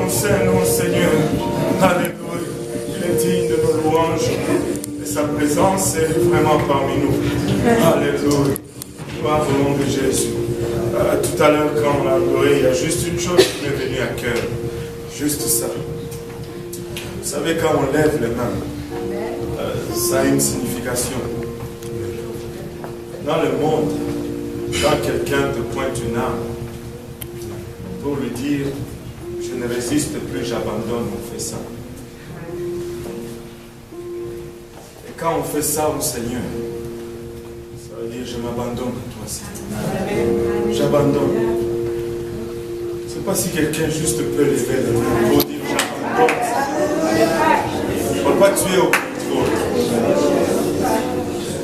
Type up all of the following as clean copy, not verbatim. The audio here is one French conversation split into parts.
ton saint nom, Seigneur. Alléluia. Il est digne de nos louanges. Et sa présence est vraiment parmi nous. Alléluia. Gloire au nom de Jésus. Tout à l'heure, quand on a adoré, il y a juste une chose qui m'est venue à cœur. Juste ça. Vous savez, quand on lève les mains, ça a une signification. Dans le monde, quand quelqu'un te pointe une arme, pour lui dire, je ne résiste plus, j'abandonne, on fait ça. Et quand on fait ça au Seigneur, ça veut dire, je m'abandonne à toi, Seigneur. J'abandonne. Je ne sais pas si quelqu'un juste peut lever le main pour dire, j'abandonne. Pourquoi tu es au contrôle?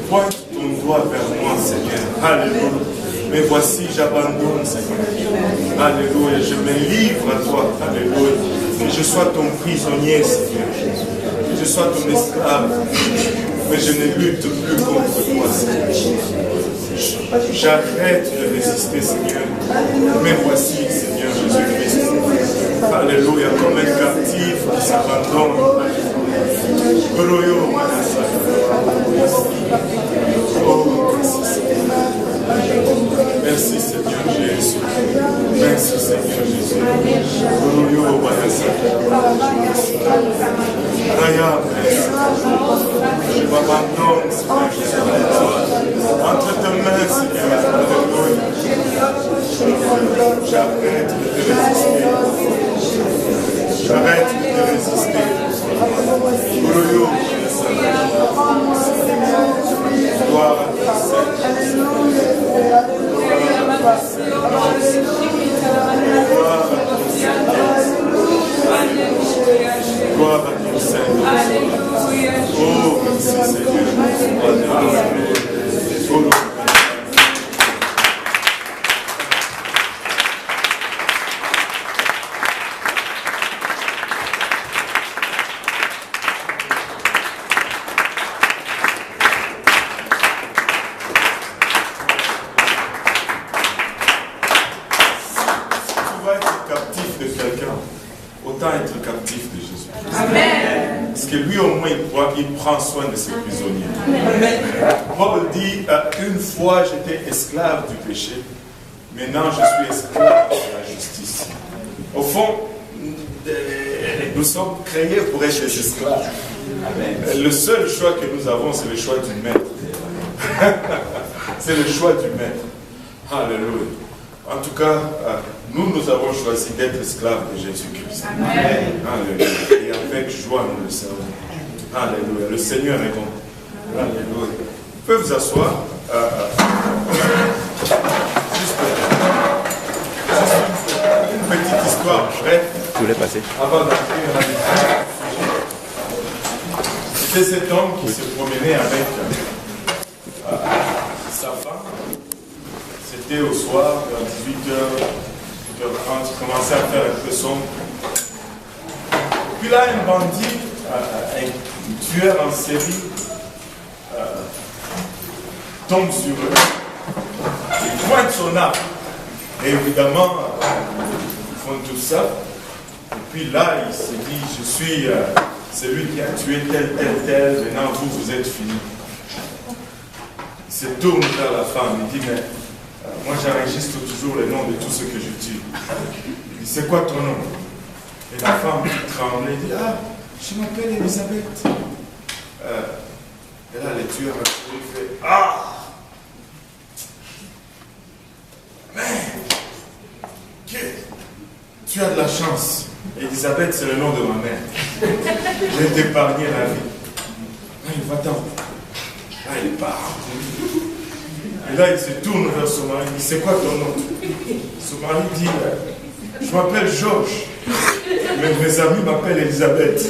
Pointe ton doigt vers moi, Seigneur. Alléluia. Mais voici, j'abandonne, Seigneur. Alléluia. Je me livre à toi. Alléluia. Que je sois ton prisonnier, Seigneur. Que je sois ton esclave. Mais je ne lutte plus contre toi, Seigneur. J'arrête de résister, Seigneur. Mais voici, Seigneur Jésus-Christ. Alléluia. Comme un captif qui s'abandonne. Alléluia. Merci Seigneur Jésus. Merci Seigneur Jésus. Je m'abandonne, Seigneur Jésus. Entre tes mains, Seigneur. J'arrête de te résister. J'arrête de te résister. Gloire à toi, Seigneur. Gloire à ton Seigneur. Oh, merci Seigneur. Il prend soin de ses prisonniers. Paul dit, une fois j'étais esclave du péché, maintenant je suis esclave de la justice. Au fond, nous sommes créés pour être des esclaves. Le seul choix que nous avons, c'est le choix du maître. C'est le choix du maître. Alléluia. En tout cas, nous avons choisi d'être esclaves de Jésus-Christ. Alléluia. Et avec joie, nous le savons. Alléluia. Le Seigneur est bon. Alléluia. Vous pouvez vous asseoir. Juste une petite histoire brève. Je voulais passer. Avant d'entrer dans la sujet. C'était cet homme qui se promenait avec sa femme. C'était au soir, vers 18h, 18h30. Il commençait à faire un peu sombre. Puis là, un bandit, un tueur en série, tombe sur eux. Il pointe son arme. Et évidemment, ils font tout ça. Et puis là, il se dit, je suis celui qui a tué tel. Maintenant, vous êtes fini. Il se tourne vers la femme. Il dit, mais moi, j'enregistre toujours le nom de tout ce que je tue. Il dit, c'est quoi ton nom? Et la femme qui tremblait dit, ah, je m'appelle Elisabeth. Et là, le tueur a fait, ah, mais, tu as de la chance. Elisabeth, c'est le nom de ma mère. Je vais t'épargner la vie. Ah, il va-t'en. Ah, il part. Et là, il se tourne vers son mari. Il dit, c'est quoi ton nom? Son mari dit, je m'appelle Georges. Mais mes amis m'appellent Elisabeth.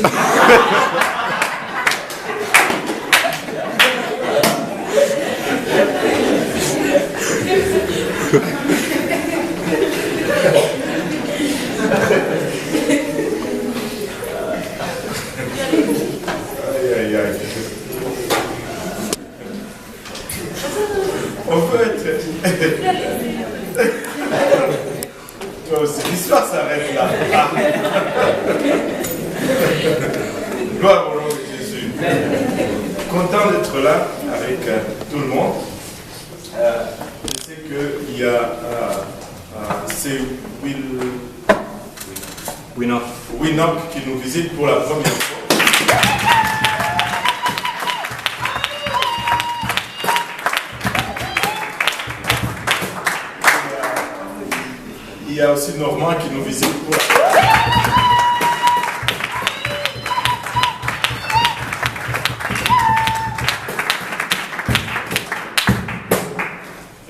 Aïe. En fait, l'histoire s'arrête là. Gloire au nom de Jésus. Content d'être là avec tout le monde. Je sais qu'il y a c'est Winnock qui nous visite pour la première fois. Il y a aussi Normand qui nous visite pour la première fois.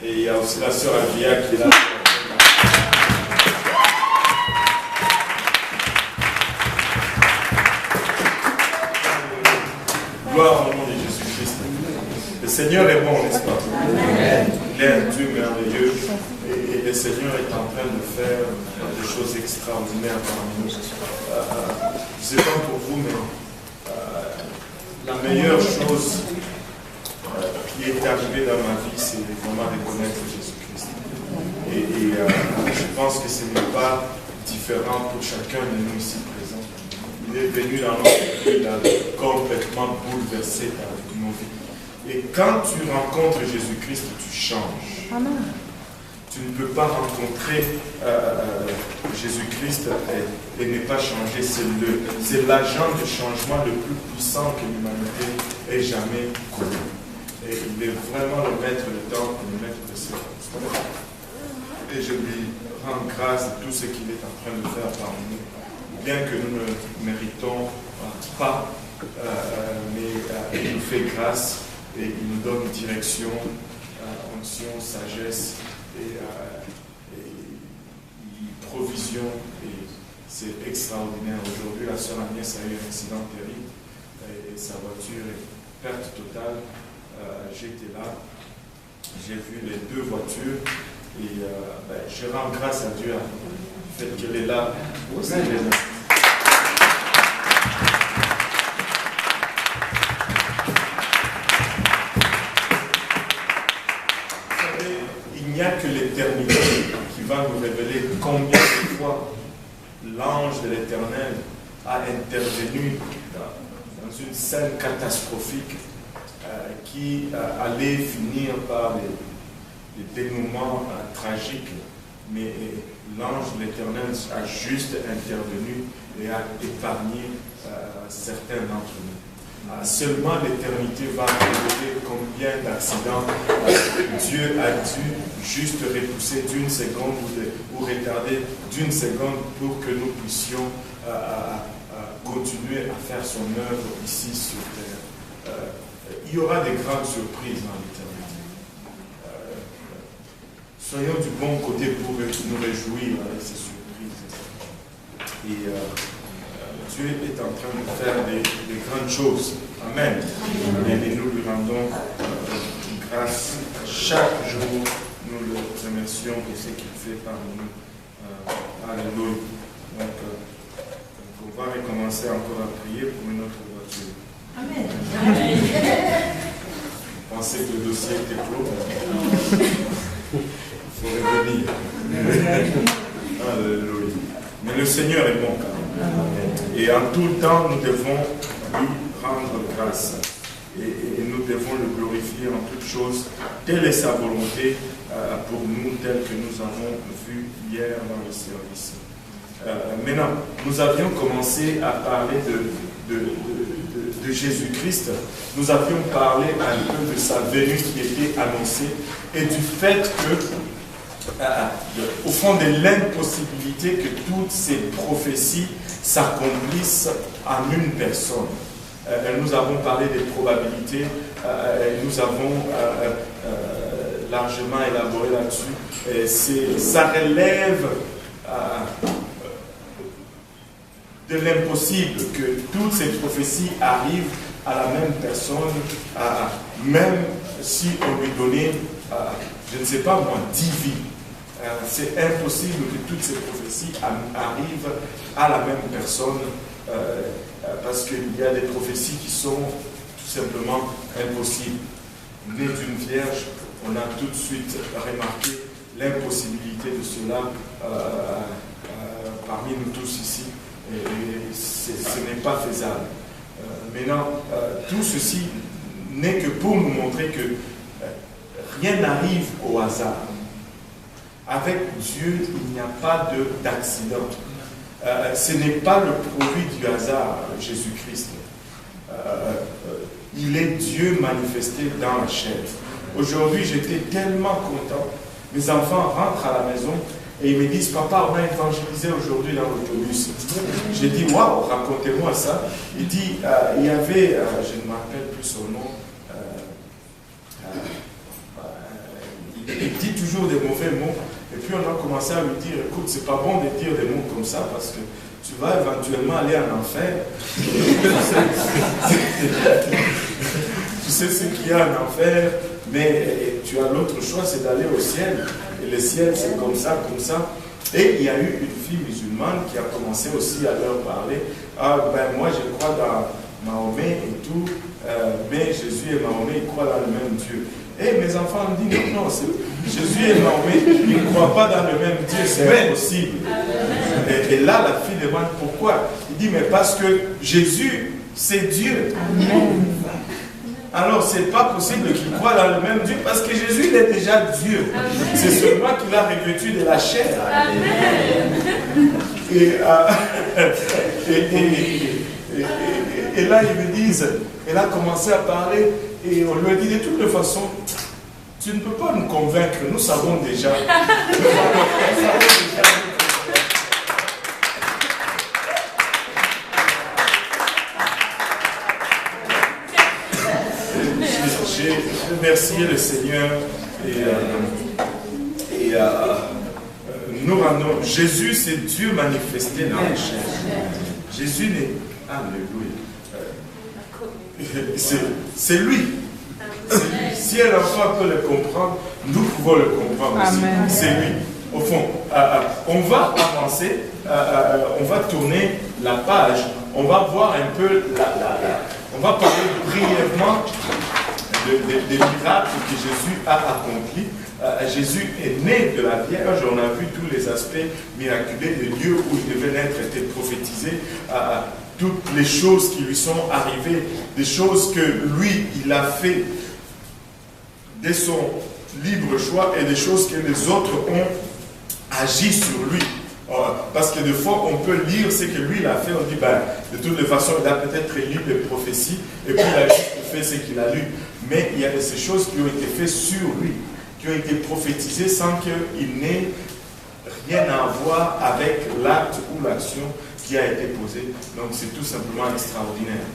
Et il y a aussi la sœur Avia qui est là. Gloire au nom de Jésus-Christ. Le Seigneur est bon, n'est-ce pas? Il est un Dieu merveilleux. Et le Seigneur est en train de faire des choses extraordinaires parmi nous. Je ne sais pas pour vous, mais la meilleure chose qui est arrivée dans ma vie, c'est vraiment reconnaître Jésus-Christ. Et je pense que ce n'est pas différent pour chacun de nous ici présents. Il est venu dans notre vie, il a complètement bouleversé nos vies. Et quand tu rencontres Jésus-Christ, tu changes. Amen. Tu ne peux pas rencontrer Jésus-Christ et ne pas changer. C'est l'agent de changement le plus puissant que l'humanité ait jamais connu. Et il est vraiment le maître du temps et le maître de ses choses. Et je lui rends grâce de tout ce qu'il est en train de faire parmi nous. Bien que nous ne méritons pas, mais il nous fait grâce et il nous donne direction, onction, sagesse et provision. Et c'est extraordinaire. Aujourd'hui, la sœur Agnès a eu un accident terrible et sa voiture est perte totale. J'étais là, j'ai vu les deux voitures et je rends grâce à Dieu du fait qu'elle est là. Vous savez, il n'y a que l'éternité qui va nous révéler combien de fois l'ange de l'Éternel a intervenu dans une scène catastrophique qui allait finir par des dénouements tragiques, mais l'ange de l'Éternel a juste intervenu et a épargné certains d'entre nous. Seulement l'éternité va révéler combien d'accidents Dieu a dû juste repousser d'une seconde ou retarder d'une seconde pour que nous puissions continuer à faire son œuvre ici sur terre. Il y aura des grandes surprises dans l'éternité. Soyons du bon côté pour nous réjouir avec ces surprises. Et Dieu est en train de faire des grandes choses. Amen. Et nous lui rendons grâce chaque jour. Nous le remercions pour ce qu'il fait parmi nous. Alléluia. Donc, on va recommencer encore à prier pour une autre voiture. Amen. Vous pensez que le dossier était clos? Il faut revenir. Alléluia. Mais le Seigneur est bon quand même. Et en tout temps, nous devons lui rendre grâce. Et nous devons le glorifier en toutes choses. Telle est sa volonté pour nous, telle que nous avons vu hier dans le service. Maintenant, nous avions commencé à parler de Jésus-Christ. Nous avions parlé un peu de sa venue qui était annoncée et du fait que, au fond de l'impossibilité que toutes ces prophéties s'accomplissent en une personne. Nous avons parlé des probabilités, nous avons largement élaboré là-dessus. Ça relève de l'impossible que toutes ces prophéties arrivent à la même personne, même si on lui donnait, je ne sais pas moi, 10 vies. C'est impossible que toutes ces prophéties arrivent à la même personne parce qu'il y a des prophéties qui sont tout simplement impossibles. Né d'une vierge, on a tout de suite remarqué l'impossibilité de cela parmi nous tous ici. Et ce n'est pas faisable. Maintenant, tout ceci n'est que pour nous montrer que rien n'arrive au hasard. Avec Dieu, il n'y a pas d'accident. Ce n'est pas le produit du hasard, Jésus-Christ. Il est Dieu manifesté dans la chair. Aujourd'hui, j'étais tellement content. Mes enfants rentrent à la maison et ils me disent, papa, on a évangélisé aujourd'hui dans l'autobus. J'ai dit, waouh, racontez-moi ça. Il dit, il y avait, je ne me rappelle plus son nom, il dit toujours des mauvais mots. Et puis on a commencé à lui dire, écoute, c'est pas bon de dire des mots comme ça parce que tu vas éventuellement aller en enfer. Tu sais ce qu'il y a en enfer, mais tu as l'autre choix, c'est d'aller au ciel. Et le ciel, c'est comme ça, comme ça. Et il y a eu une fille musulmane qui a commencé aussi à leur parler. Ah, ben moi, je crois dans Mahomet et tout, mais Jésus et Mahomet, ils croient dans le même Dieu. Et mes enfants me disent, non, Jésus et Mahomet, ils ne croient pas dans le même Dieu, c'est impossible. Et là, la fille demande pourquoi. Il dit, mais parce que Jésus, c'est Dieu. Amen. Alors, ce n'est pas possible qu'il croie dans le même Dieu, parce que Jésus, il est déjà Dieu. C'est seulement qu'il a revêtu de la chair. Et là, ils me disent, elle a commencé à parler, et on lui a dit, de toute façon, tu ne peux pas nous convaincre, nous savons déjà. J'ai remercié le Seigneur et nous rendons. Jésus, c'est Dieu manifesté dans la chair. Jésus n'est. Alléluia. C'est lui. Si un enfant peut le comprendre, nous pouvons le comprendre aussi. C'est lui. Au fond, on va avancer, on va tourner la page, on va voir un peu, on va parler brièvement des miracles que Jésus a accomplis. Jésus est né de la Vierge, on a vu tous les aspects miraculeux, les lieux où il devait naître étaient prophétisés, toutes les choses qui lui sont arrivées, des choses que lui, il a fait de son libre choix et des choses que les autres ont agi sur lui. Parce que des fois, on peut lire ce que lui il a fait, on dit, ben, de toutes les façons, il a peut-être lu les prophéties, et puis il a juste fait ce qu'il a lu. Mais il y a ces choses qui ont été faites sur lui, qui ont été prophétisées sans qu'il n'ait rien à voir avec l'acte ou l'action qui a été posée. Donc c'est tout simplement extraordinaire.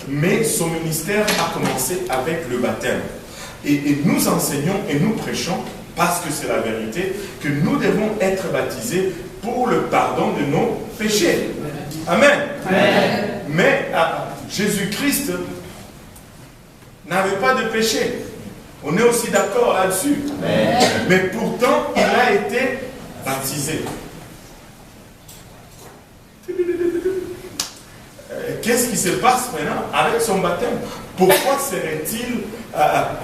Mais son ministère a commencé avec le baptême. Et nous enseignons et nous prêchons, parce que c'est la vérité, que nous devons être baptisés pour le pardon de nos péchés. Amen. Amen. Mais Jésus-Christ n'avait pas de péché. On est aussi d'accord là-dessus. Mais pourtant, il a été baptisé. Qu'est-ce qui se passe maintenant avec son baptême? Pourquoi serait-il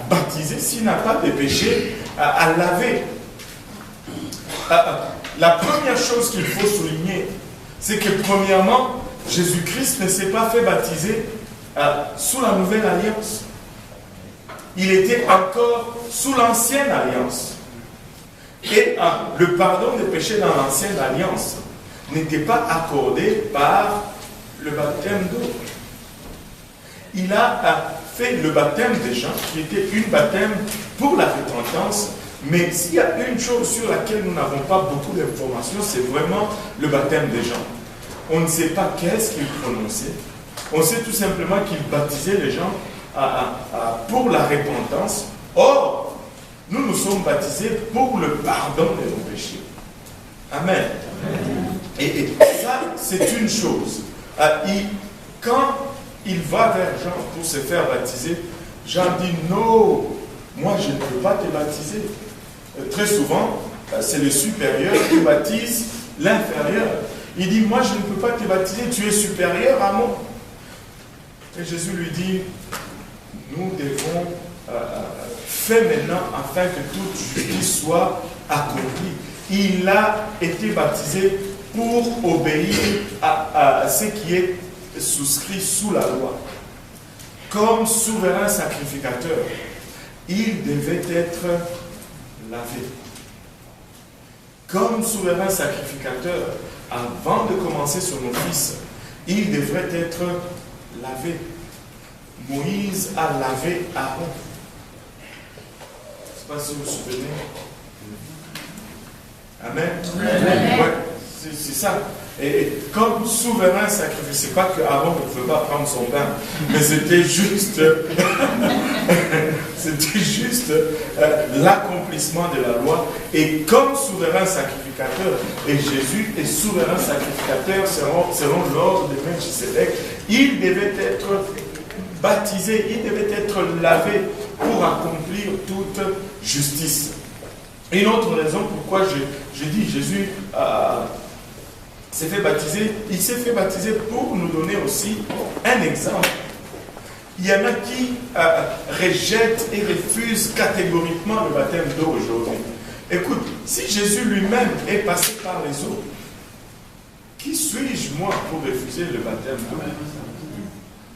baptisé s'il n'a pas de péché à laver? La première chose qu'il faut souligner, c'est que premièrement, Jésus-Christ ne s'est pas fait baptiser sous la nouvelle alliance. Il était encore sous l'ancienne alliance. Et le pardon des péchés dans l'ancienne alliance n'était pas accordé par le baptême d'eau. Il a fait le baptême des gens, qui était une baptême pour la repentance. Mais s'il y a une chose sur laquelle nous n'avons pas beaucoup d'informations, c'est vraiment le baptême des gens. On ne sait pas qu'est-ce qu'il prononçait. On sait tout simplement qu'il baptisait les gens pour la repentance. Or, nous sommes baptisés pour le pardon de nos péchés. Amen. Et ça, c'est une chose. Quand il va vers Jean pour se faire baptiser, Jean dit non, moi je ne peux pas te baptiser. Très souvent, c'est le supérieur qui baptise l'inférieur. Il dit, moi je ne peux pas te baptiser, tu es supérieur à moi. Et Jésus lui dit, nous devons faire maintenant afin que toute justice soit accomplie. Il a été baptisé pour obéir à ce qui est souscrit sous la loi. comme souverain sacrificateur, il devait être lavé. Comme souverain sacrificateur, avant de commencer son office, il devrait être lavé. Moïse a lavé Aaron. Je ne sais pas si vous vous souvenez. Amen. Amen. Ouais, c'est ça. Et comme souverain sacrificateur, c'est pas que Aaron ne pouvait pas prendre son bain, mais c'était juste, l'accomplissement de la loi. Et comme souverain sacrificateur, et Jésus est souverain sacrificateur selon l'ordre de Melchisédek, il devait être baptisé, il devait être lavé pour accomplir toute justice. Une autre raison pourquoi je dis Jésus s'est fait baptiser, il s'est fait baptiser pour nous donner aussi un exemple. Il y en a qui rejettent et refusent catégoriquement le baptême d'eau aujourd'hui. Écoute, si Jésus lui-même est passé par les eaux, qui suis-je moi pour refuser le baptême d'eau?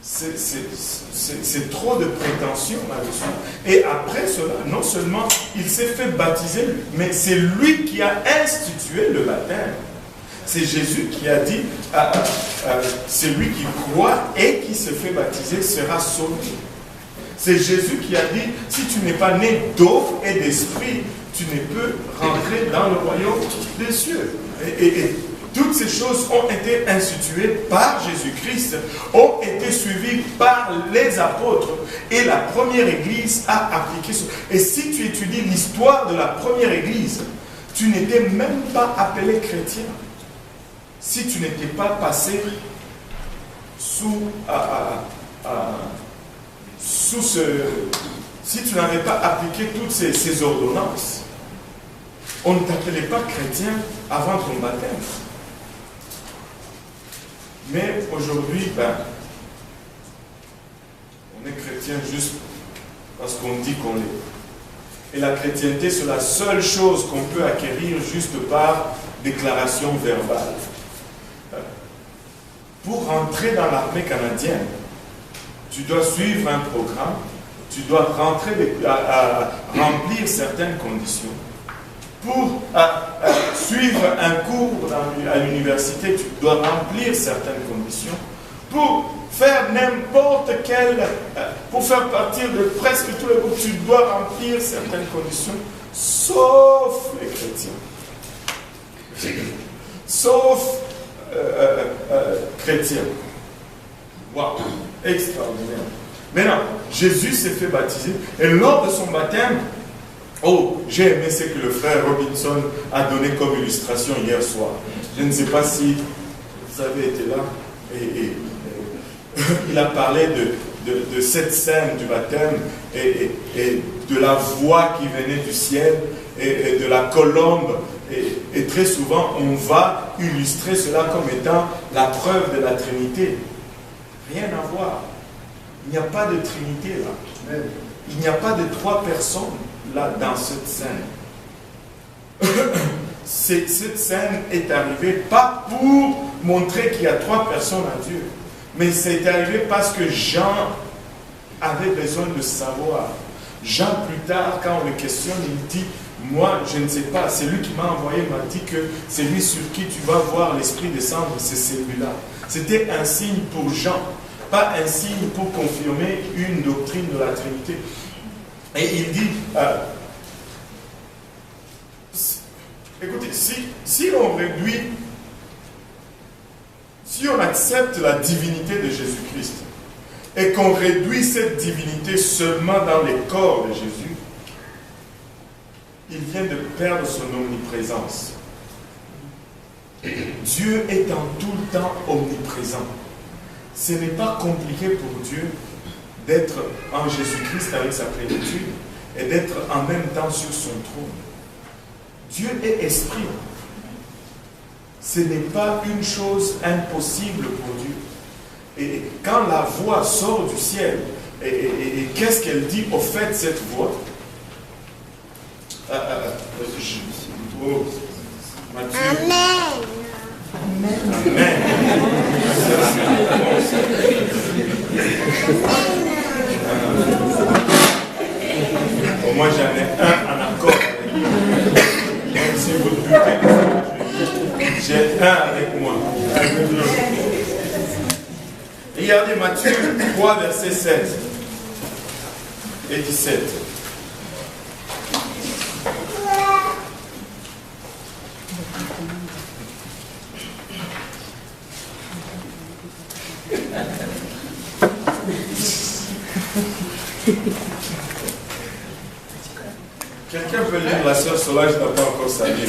C'est trop de prétention là-dessus. Et après cela, non seulement il s'est fait baptiser, mais c'est lui qui a institué le baptême. C'est Jésus qui a dit, celui qui croit et qui se fait baptiser sera sauvé. C'est Jésus qui a dit, si tu n'es pas né d'eau et d'esprit, tu ne peux rentrer dans le royaume des cieux. Et toutes ces choses ont été instituées par Jésus-Christ, ont été suivies par les apôtres. Et la première église a appliqué ça. Et si tu étudies l'histoire de la première église, tu n'étais même pas appelé chrétien. Si tu n'étais pas passé sous si tu n'avais pas appliqué toutes ces ordonnances, on ne t'appelait pas chrétien avant ton baptême. Mais aujourd'hui, on est chrétien juste parce qu'on dit qu'on l'est. Et la chrétienté, c'est la seule chose qu'on peut acquérir juste par déclaration verbale. Pour rentrer dans l'armée canadienne, tu dois suivre un programme, tu dois remplir certaines conditions. Pour suivre un cours à l'université, tu dois remplir certaines conditions. Pour faire n'importe quel, pour faire partir de presque tous les groupes, tu dois remplir certaines conditions, sauf les chrétiens. Sauf chrétiens. Waouh, extraordinaire. Maintenant, Jésus s'est fait baptiser et lors de son baptême, j'ai aimé ce que le frère Robinson a donné comme illustration hier soir. Je ne sais pas si vous avez été là. Et il a parlé de cette scène du baptême et de la voix qui venait du ciel et de la colombe. Et très souvent, on va illustrer cela comme étant la preuve de la Trinité. Rien à voir. Il n'y a pas de Trinité là. Il n'y a pas de trois personnes là dans cette scène. Cette scène est arrivée pas pour montrer qu'il y a trois personnes à Dieu, mais c'est arrivé parce que Jean avait besoin de savoir. Jean, plus tard, quand on le questionne, il dit, moi, je ne sais pas, c'est lui qui m'a envoyé, m'a dit que c'est lui sur qui tu vas voir l'Esprit descendre, c'est celui-là. C'était un signe pour Jean, pas un signe pour confirmer une doctrine de la Trinité. Et il dit, écoutez, si on réduit, si on accepte la divinité de Jésus-Christ et qu'on réduit cette divinité seulement dans les corps de Jésus, il vient de perdre son omniprésence. Dieu est en tout le temps omniprésent. Ce n'est pas compliqué pour Dieu d'être en Jésus-Christ avec sa plénitude et d'être en même temps sur son trône. Dieu est esprit. Ce n'est pas une chose impossible pour Dieu. Et quand la voix sort du ciel, et qu'est-ce qu'elle dit au fait cette voix? Matthieu. Amen. Amen. est un en accord avec lui. Donc si vous doutez, j'ai un avec moi. Regardez Matthieu 3, verset 16 et 17. Quelqu'un peut lire la sœur Solange n'a pas encore sa Bible.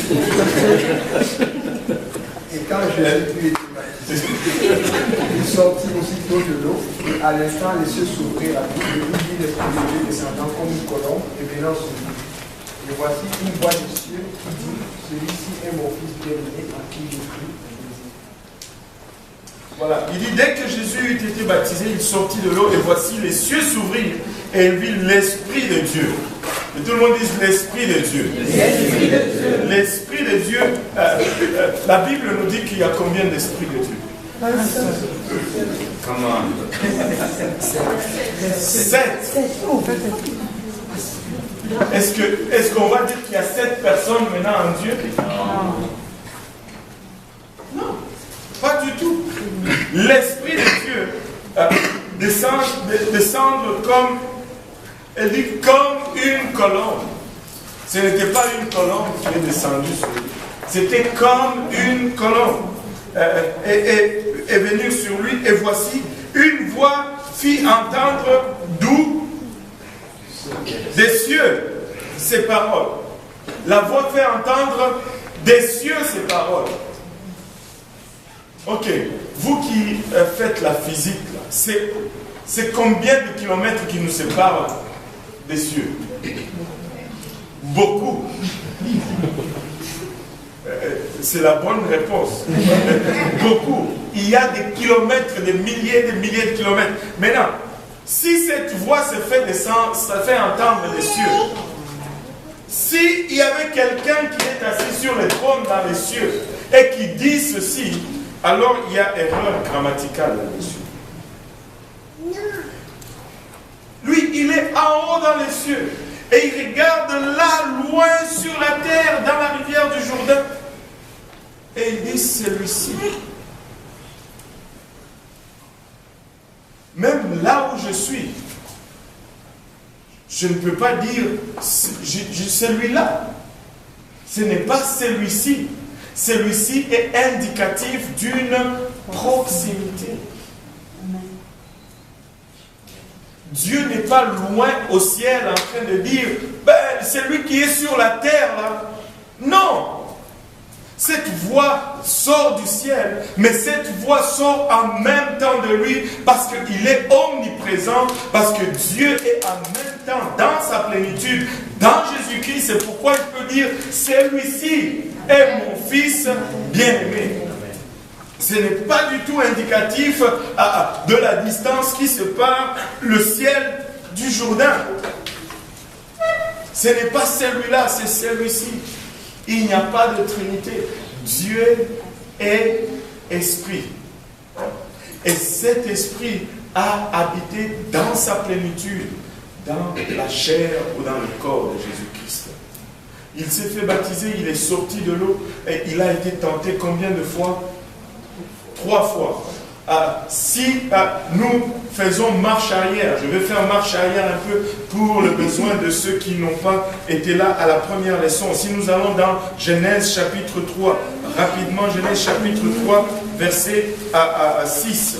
Et quand Jésus était baptisé, il sortit aussitôt de l'eau, et à l'instant les cieux s'ouvrirent à lui, et il vit l'Esprit de Dieu descendant comme une colombe et venant sur lui. Et voici une voix des cieux qui dit, celui-ci est mon fils bien-aimé en qui je prie. Voilà, il dit dès que Jésus eut été baptisé, il sortit de l'eau et voici les cieux s'ouvrirent et il vit l'Esprit de Dieu. Et tout le monde dit l'Esprit de Dieu. L'Esprit de Dieu, la Bible nous dit qu'il y a combien d'esprits de Dieu? Comment? 7. Est-ce qu'on va dire qu'il y a 7 personnes maintenant en Dieu? Non. Pas du tout. L'Esprit de Dieu descendre comme, elle dit comme une colombe. Ce n'était pas une colombe qui est descendue sur lui. C'était comme une colombe. Et venir sur lui. Et voici, une voix fit entendre d'où? Des cieux ses paroles. La voix fait entendre des cieux ses paroles. Ok, vous qui faites la physique, c'est combien de kilomètres qui nous séparent des cieux? Beaucoup. C'est la bonne réponse. Beaucoup. Il y a des kilomètres, des milliers de kilomètres. Maintenant, si cette voix se fait descendre, ça fait entendre les cieux. S'il y avait quelqu'un qui est assis sur le trône dans les cieux et qui dit ceci, alors il y a erreur grammaticale là-dessus. Lui, il est en haut dans les cieux et il regarde là, loin sur la terre, dans la rivière du Jourdain. Et il dit, celui-ci. Même là où je suis, je ne peux pas dire celui-là. Ce n'est pas celui-ci. Celui-ci est indicatif d'une proximité. Dieu n'est pas loin au ciel en train de dire, ben, c'est lui qui est sur la terre là. Non! Cette voix sort du ciel, mais cette voix sort en même temps de lui parce qu'il est omniprésent, parce que Dieu est en même temps dans sa plénitude, dans Jésus-Christ. C'est pourquoi il peut dire, celui-ci est mon fils bien-aimé. Ce n'est pas du tout indicatif de la distance qui sépare le ciel du Jourdain. Ce n'est pas celui-là, c'est celui-ci. Il n'y a pas de Trinité. Dieu est esprit. Et cet esprit a habité dans sa plénitude, dans la chair ou dans le corps de Jésus-Christ. Il s'est fait baptiser, il est sorti de l'eau et il a été tenté combien de fois? 3 fois. Si nous faisons marche arrière, je vais faire marche arrière un peu pour le besoin de ceux qui n'ont pas été là à la première leçon. Si nous allons dans Genèse chapitre 3, rapidement Genèse chapitre 3, verset 6.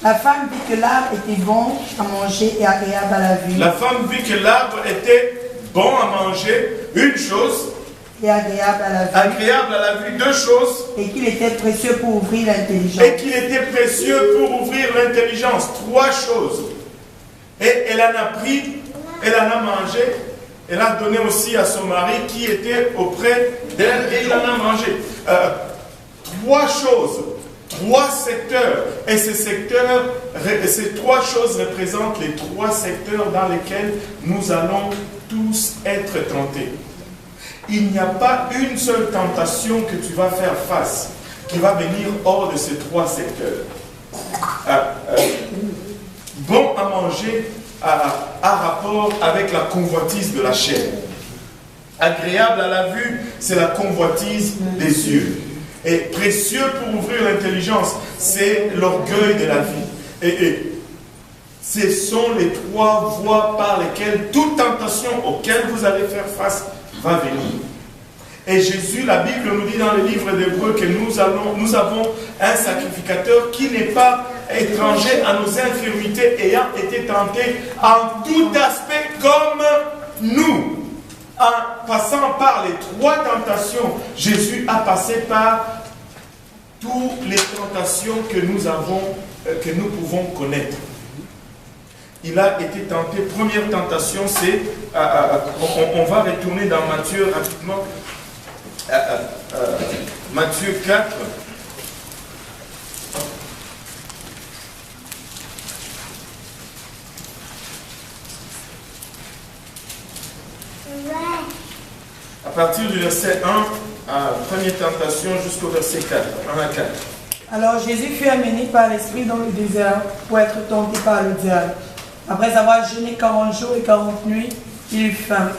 La femme vit que l'arbre était bon à manger et agréable à la vue. La femme vit que l'arbre était bon à manger, une chose, et agréable à la vue. Agréable à la vue, 2 choses. Et qu'il était précieux pour ouvrir l'intelligence. Et qu'il était précieux pour ouvrir l'intelligence, 3 choses. Et elle en a pris, elle en a mangé, elle a donné aussi à son mari qui était auprès d'elle et il en a mangé. 3 choses. 3 secteurs. Et ces 3 choses représentent les 3 secteurs dans lesquels nous allons tous être tentés. Il n'y a pas une seule tentation que tu vas faire face. qui va venir hors de ces trois secteurs. Bon à manger a rapport avec la convoitise de la chair. Agréable à la vue, c'est la convoitise des yeux. Et précieux pour ouvrir l'intelligence, c'est l'orgueil de la vie. Et ce sont les trois voies par lesquelles toute tentation auquel vous allez faire face va venir. Et Jésus, la Bible nous dit dans le livre d'Hébreux que nous avons un sacrificateur qui n'est pas étranger à nos infirmités, ayant été tenté en tout aspect comme nous. En passant par les trois tentations, Jésus a passé par toutes les tentations que nous pouvons connaître. Il a été tenté. Première tentation, c'est, on va retourner dans Matthieu rapidement. Matthieu 4. À partir du verset 1, première tentation, jusqu'au verset 4. 1 à 4. Alors Jésus fut amené par l'Esprit dans le désert pour être tenté par le diable. Après avoir jeûné 40 jours et 40 nuits, il eut faim.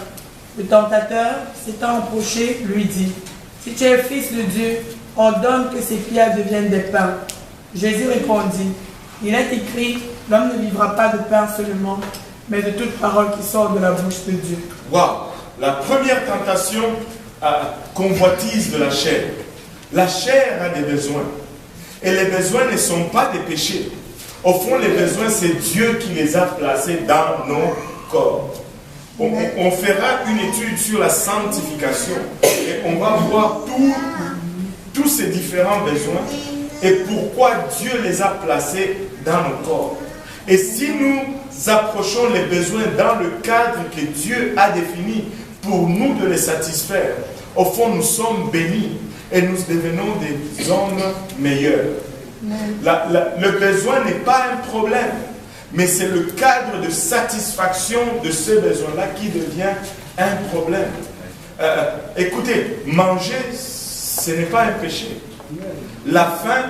Le tentateur, s'étant approché, lui dit, « Si tu es le Fils de Dieu, ordonne que ces pierres deviennent des pains. » Jésus répondit, « Il est écrit, l'homme ne vivra pas de pain seulement, mais de toute parole qui sort de la bouche de Dieu. » Waouh! La première tentation, convoitise de la chair. La chair a des besoins. Et les besoins ne sont pas des péchés. Au fond, les besoins, c'est Dieu qui les a placés dans nos corps. On fera une étude sur la sanctification et on va voir tous ces différents besoins et pourquoi Dieu les a placés dans nos corps. Et si nous approchons les besoins dans le cadre que Dieu a défini pour nous de les satisfaire, au fond, nous sommes bénis et nous devenons des hommes meilleurs. Le besoin n'est pas un problème, mais c'est le cadre de satisfaction de ce besoin-là qui devient un problème. Écoutez, manger, ce n'est pas un péché. La faim,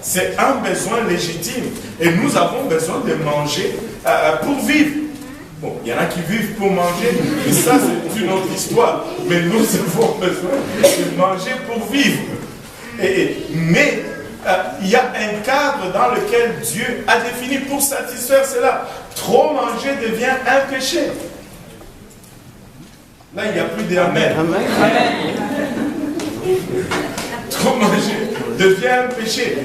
c'est un besoin légitime. Et nous avons besoin de manger pour vivre. Bon, il y en a qui vivent pour manger, et ça c'est une autre histoire. Mais nous avons besoin de manger pour vivre. Mais il y a un cadre dans lequel Dieu a défini pour satisfaire cela. Trop manger devient un péché. Là, il n'y a plus d'amen. Trop manger devient un péché.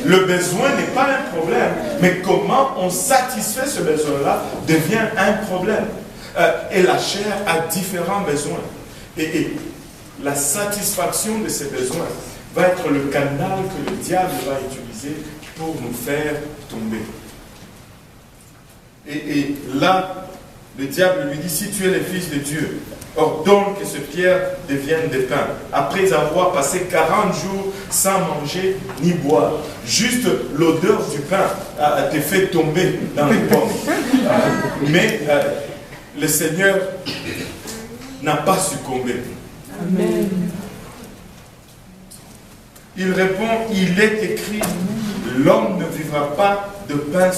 Le besoin n'est pas un problème, mais comment on satisfait ce besoin-là devient un problème. Et la chair a différents besoins. Et la satisfaction de ces besoins va être le canal que le diable va utiliser pour nous faire tomber. Et là, le diable lui dit, si tu es le Fils de Dieu, ordonne que ces pierres deviennent des pains. Après avoir passé 40 jours sans manger ni boire, juste l'odeur du pain te fait tomber dans les pommes. Mais le Seigneur n'a pas succombé. Amen. Il répond, il est écrit, l'homme ne vivra pas de pain